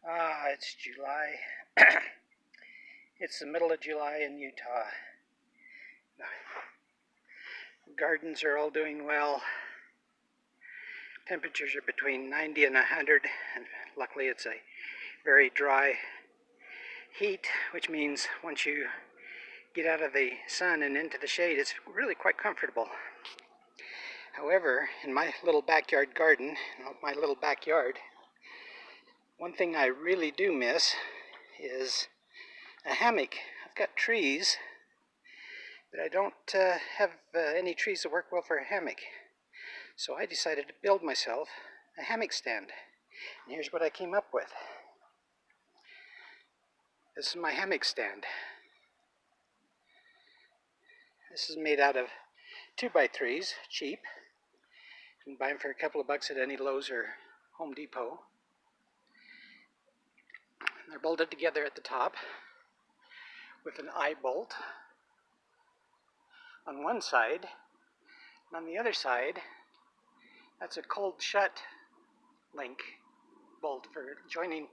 It's July. It's the middle of July in Utah. Gardens are all doing well. Temperatures are between 90 and 100, and luckily it's a very dry heat, which means once you get out of the sun and into the shade, it's really quite comfortable. However, in my little backyard garden, my little backyard, one thing I really do miss is a hammock. I've got trees, but I don't have any trees that work well for a hammock. So I decided to build myself a hammock stand. And here's what I came up with. This is my hammock stand. This is made out of 2x3s, cheap. You can buy them for a couple of bucks at any Lowe's or Home Depot. They're bolted together at the top with an eye bolt on one side, and on the other side, that's a cold shut link bolt for joining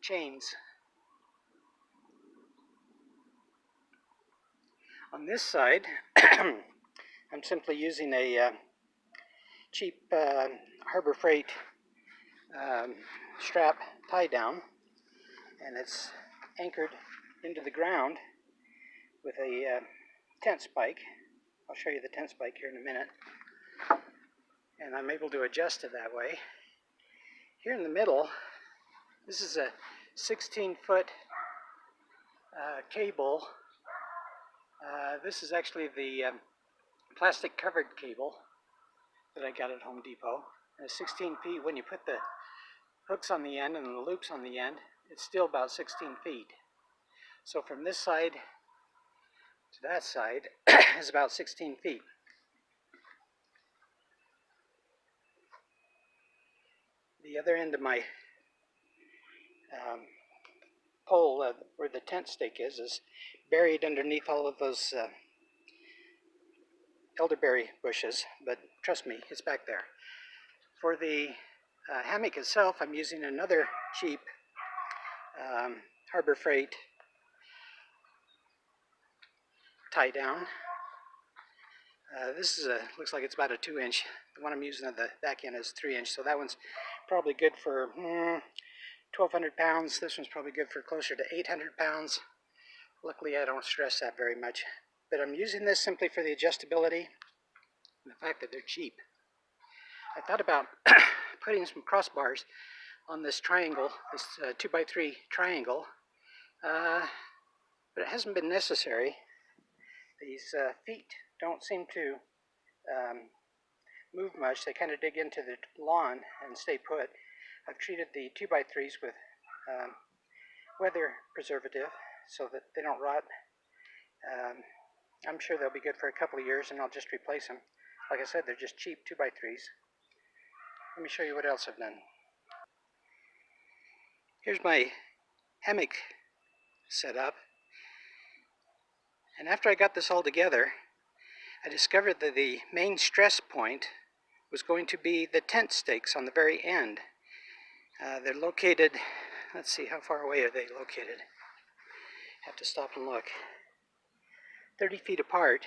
chains. On this side, I'm simply using a cheap Harbor Freight strap tie down, and it's anchored into the ground with a tent spike. I'll show you the tent spike here in a minute. And I'm able to adjust it that way. Here in the middle, this is a 16-foot cable. This is actually the plastic covered cable that I got at Home Depot. And it's 16 feet. When you put the hooks on the end and the loops on the end, it's still about 16 feet. So from this side to that side is about 16 feet. The other end of my pole, where the tent stake is buried underneath all of those elderberry bushes, but trust me, it's back there. For the hammock itself, I'm using another cheap Harbor Freight tie down. This is looks like it's about a 2-inch. The one I'm using at the back end is 3-inch, so that one's probably good for 1,200 pounds. This one's probably good for closer to 800 pounds. Luckily, I don't stress that very much. But I'm using this simply for the adjustability and the fact that they're cheap. I thought about putting some crossbars on this triangle, this 2x3 triangle, but it hasn't been necessary. These feet don't seem to move much. They kind of dig into the lawn and stay put. I've treated the 2x3s with weather preservative so that they don't rot. I'm sure they'll be good for a couple of years, and I'll just replace them. Like I said, they're just cheap 2x3s. Let me show you what else I've done. Here's my hammock set up. And after I got this all together, I discovered that the main stress point was going to be the tent stakes on the very end. They're located, let's see, how far away are they located? Have to stop and look. 30 feet apart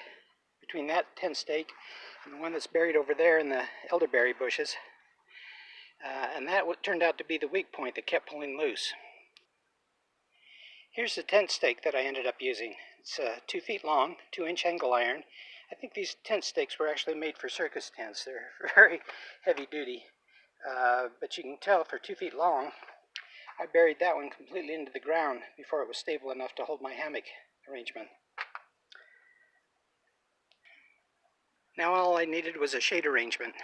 between that tent stake and the one that's buried over there in the elderberry bushes. And that turned out to be the weak point that kept pulling loose. Here's the tent stake that I ended up using. It's 2 feet long, 2-inch angle iron. I think these tent stakes were actually made for circus tents. They're very heavy duty. But you can tell for 2 feet long, I buried that one completely into the ground before it was stable enough to hold my hammock arrangement. Now all I needed was a shade arrangement.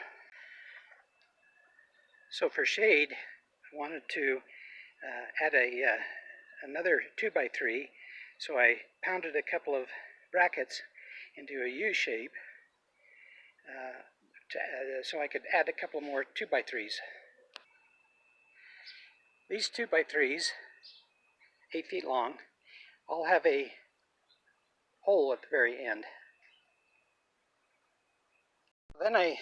So for shade, I wanted to add another 2x3, so I pounded a couple of brackets into a U shape so I could add a couple more 2x3s. These 2x3s, 8 feet long, all have a hole at the very end. Then I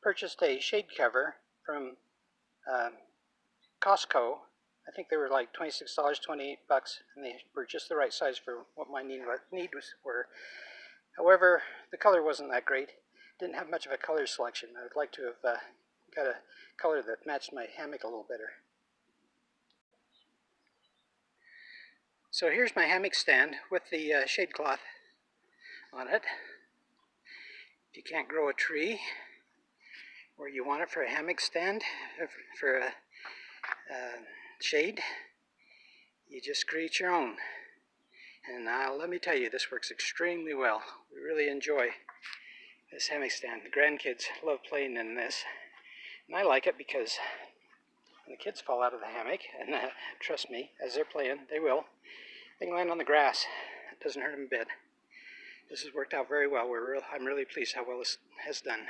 purchased a shade cover from Costco, I think they were like $26, $28, and they were just the right size for what my needs were. However, the color wasn't that great. Didn't have much of a color selection. I would like to have got a color that matched my hammock a little better. So here's my hammock stand with the shade cloth on it. If you can't grow a tree where you want it for a hammock stand, for a shade, you just create your own. And let me tell you, this works extremely well. We really enjoy this hammock stand. The grandkids love playing in this. And I like it because when the kids fall out of the hammock, and trust me, as they're playing, they will, they can land on the grass. It doesn't hurt them a bit. This has worked out very well. I'm really pleased how well this has done.